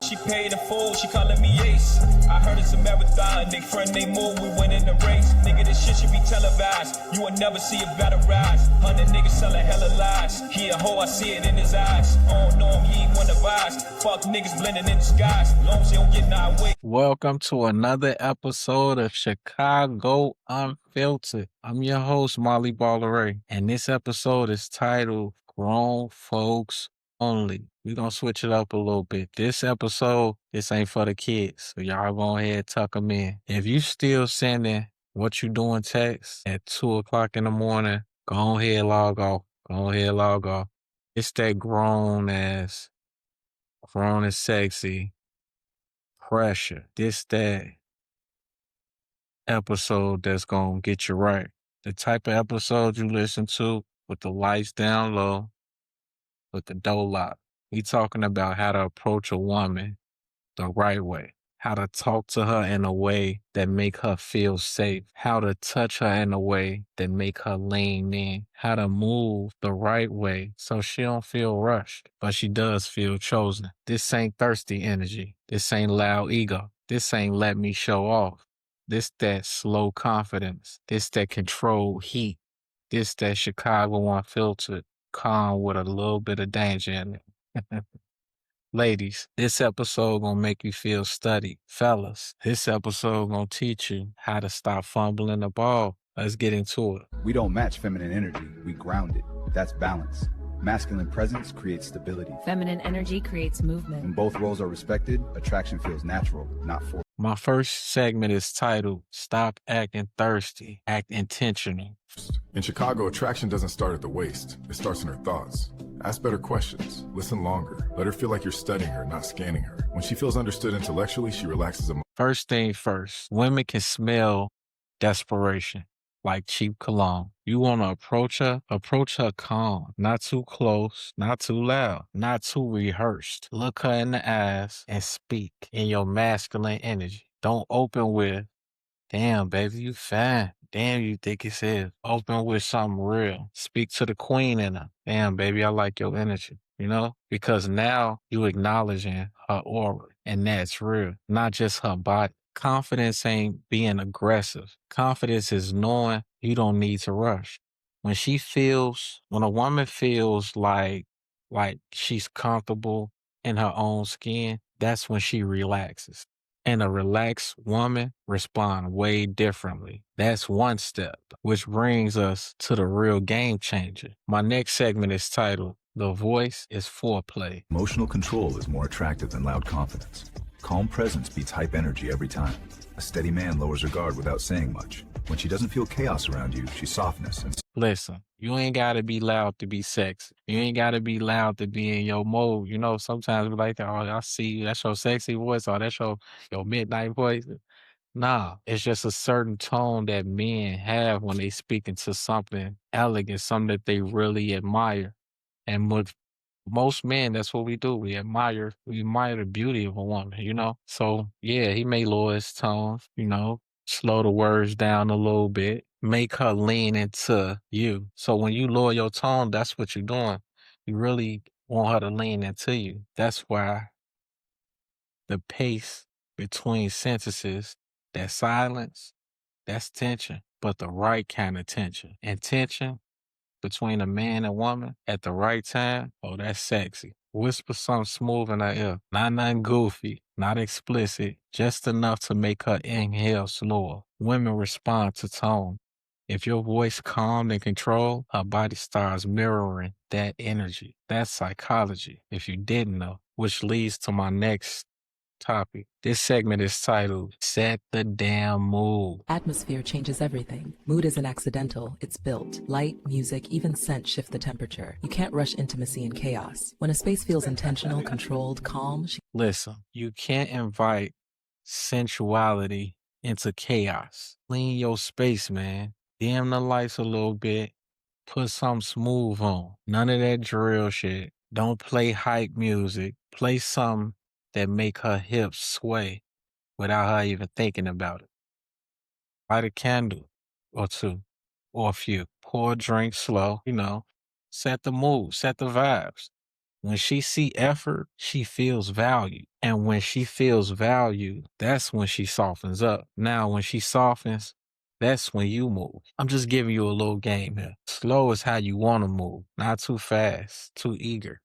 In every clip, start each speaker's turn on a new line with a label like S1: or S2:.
S1: she paid in full, she calling me ace. I heard it's a marathon, they friend, they move, we win in the race. Nigga, this shit should be televised. You will never see a battle rise. 100 niggas selling hella lies. He a hoe, I see it in his eyes. I don't know him, he ain't one of ours. Fuck niggas blending in disguise. Long as they don't get in our way.
S2: Welcome to another episode of Chicago Unfiltered. I'm your host, Molly Balleray, and this episode is titled Grown Folks Only. We're going to switch it up a little bit. This episode, this ain't for the kids, so y'all go ahead and tuck them in. If you still sending what you doing text at 2 o'clock in the morning, go ahead, log off. Go ahead, log off. It's that grown and sexy pressure. That episode that's gonna get you right. The type of episode you listen to with the lights down low, with the door locked. We talking about how to approach a woman the right way, how to talk to her in a way that make her feel safe, how to touch her in a way that make her lean in, how to move the right way so she don't feel rushed, but she does feel chosen. This ain't thirsty energy. This ain't loud ego. This ain't let me show off. This that slow confidence. This that controlled heat. This that Chicago Unfiltered, calm with a little bit of danger in it. Ladies, this episode gonna make you feel studied. Fellas, this episode gonna teach you how to stop fumbling the ball. Let's get into it.
S3: We don't match feminine energy, we ground it. That's balance. Masculine presence creates stability.
S4: Feminine energy creates movement.
S3: When both roles are respected, attraction feels natural, not forced.
S2: My first segment is titled, Stop Acting Thirsty, Act Intentional.
S5: In Chicago, attraction doesn't start at the waist. It starts in her thoughts. Ask better questions. Listen longer. Let her feel like you're studying her, not scanning her. When she feels understood intellectually, she relaxes emotionally.
S2: First thing first, women can smell desperation, like cheap cologne. You want to approach her calm, not too close, not too loud, not too rehearsed. Look her in the eyes and speak in your masculine energy. Don't open with, damn, baby, you fine. Damn, you thick as hell. Open with something real. Speak to the queen in her. Damn, baby, I like your energy. You know? Because now you acknowledging her aura, and that's real, not just her body. Confidence ain't being aggressive. Confidence is knowing you don't need to rush. When a woman feels like she's comfortable in her own skin, that's when she relaxes. And a relaxed woman responds way differently. That's one step, which brings us to the real game changer. My next segment is titled, The Voice is Foreplay.
S6: Emotional control is more attractive than loud confidence. Calm presence beats hype energy every time. A steady man lowers her guard without saying much. When she doesn't feel chaos around you, she's softness.
S2: Listen, you ain't got to be loud to be sexy. You ain't got to be loud to be in your mode. You know, sometimes we like, oh, I see you. That's your sexy voice, or that's your midnight voice. Nah, it's just a certain tone that men have when they speak into something elegant, something that they really admire. And with most men, that's what we do. We admire the beauty of a woman, you know? So yeah, he may lower his tone, you know, slow the words down a little bit, make her lean into you. So when you lower your tone, that's what you're doing. You really want her to lean into you. That's why the pace between sentences, that silence, that's tension, but the right kind of tension. And tension between a man and woman at the right time, oh, that's sexy. Whisper something smooth in her ear. Not nothing goofy, not explicit, just enough to make her inhale slower. Women respond to tone. If your voice calm and controlled, her body starts mirroring that energy. That's psychology, if you didn't know, which leads to my next topic. This segment is titled, Set the Damn Mood.
S7: Atmosphere changes everything. Mood isn't accidental, it's built. Light, music, even scent shift the temperature. You can't rush intimacy in chaos. When a space feels intentional, controlled, calm...
S2: Listen, you can't invite sensuality into chaos. Clean your space, man. Dim the lights a little bit. Put something smooth on. None of that drill shit. Don't play hype music. Play something that make her hips sway without her even thinking about it. Light a candle or two, or a few. Pour a drink slow, you know. Set the mood, set the vibes. When she see effort, she feels value. And when she feels value, that's when she softens up. Now, when she softens, that's when you move. I'm just giving you a little game here. Slow is how you want to move, not too fast, too eager.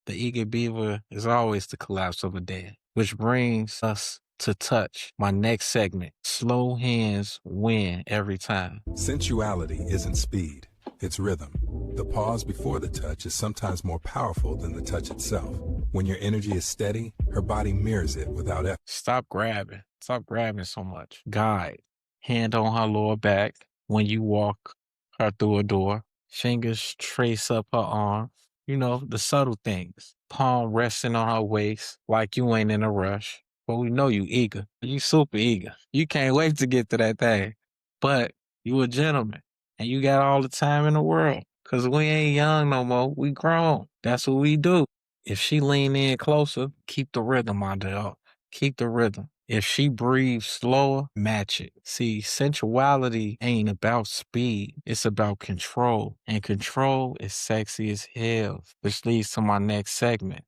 S2: The eager beaver is always the collapse of a dam, which brings us to touch. My next segment. Slow hands win every time.
S8: Sensuality isn't speed, it's rhythm. The pause before the touch is sometimes more powerful than the touch itself. When your energy is steady, her body mirrors it without effort.
S2: Stop grabbing. Stop grabbing so much. Guide. Hand on her lower back when you walk her through a door. Fingers trace up her arm. You know, the subtle things. Palm resting on her waist like you ain't in a rush. But we know you eager. You super eager. You can't wait to get to that thing. But you a gentleman. And you got all the time in the world. Because we ain't young no more. We grown. That's what we do. If she lean in closer, keep the rhythm, my dog. Keep the rhythm. If she breathes slower, match it. See, sensuality ain't about speed. It's about control. And control is sexy as hell. Which leads to my next segment,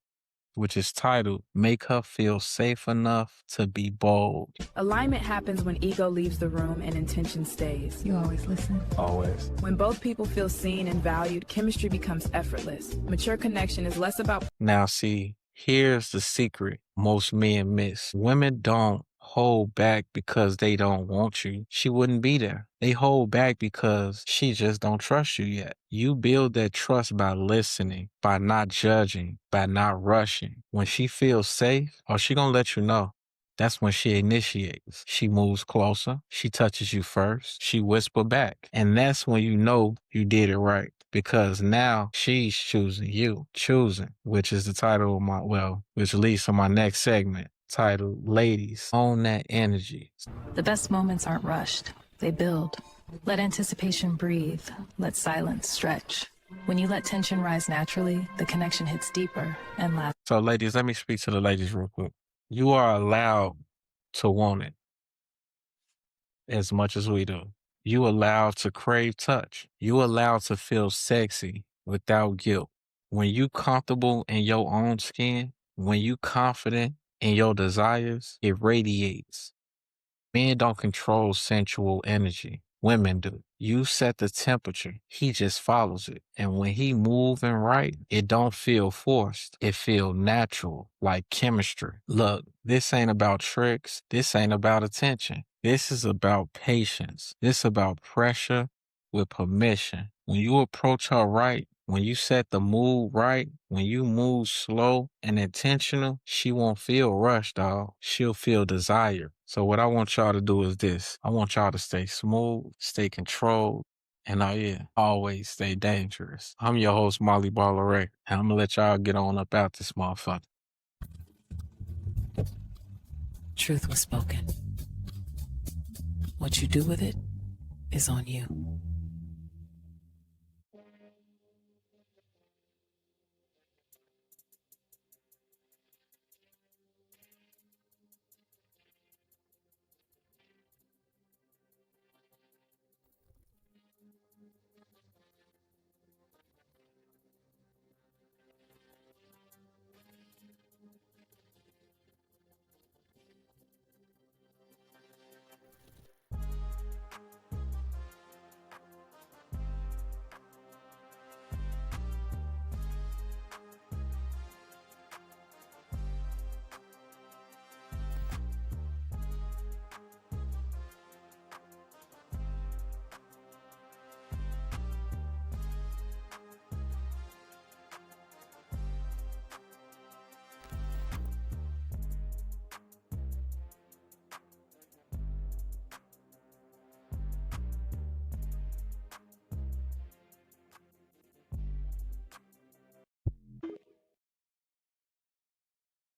S2: which is titled, Make Her Feel Safe Enough to Be Bold.
S9: Alignment happens when ego leaves the room and intention stays.
S4: You always listen.
S2: Always.
S9: When both people feel seen and valued, chemistry becomes effortless. Mature connection is less about
S2: Now, see, here's the secret most men miss. Women don't hold back because they don't want you. She wouldn't be there. They hold back because she just don't trust you yet. You build that trust by listening, by not judging, by not rushing. When she feels safe, she gonna let you know. That's when she initiates. She moves closer. She touches you first. She whispers back. And that's when you know you did it right. Because now she's choosing you. Choosing, which is the title of which leads to my next segment, titled Ladies, Own That Energy.
S4: The best moments aren't rushed. They build. Let anticipation breathe. Let silence stretch. When you let tension rise naturally, the connection hits deeper and lasts.
S2: So ladies, let me speak to the ladies real quick. You are allowed to want it as much as we do. You allowed to crave touch. You allowed to feel sexy without guilt. When you comfortable in your own skin, when you confident in your desires, it radiates. Men don't control sensual energy. Women do. You set the temperature. He just follows it. And when he moving right, it don't feel forced. It feel natural, like chemistry. Look, this ain't about tricks. This ain't about attention. This is about patience. This about pressure with permission. When you approach her right, when you set the mood right, when you move slow and intentional, she won't feel rushed, dog. She'll feel desire. So what I want y'all to do is this. I want y'all to stay smooth, stay controlled, and always stay dangerous. I'm your host, Molly Baller, and I'm gonna let y'all get on up out this motherfucker.
S7: Truth was spoken. What you do with it is on you.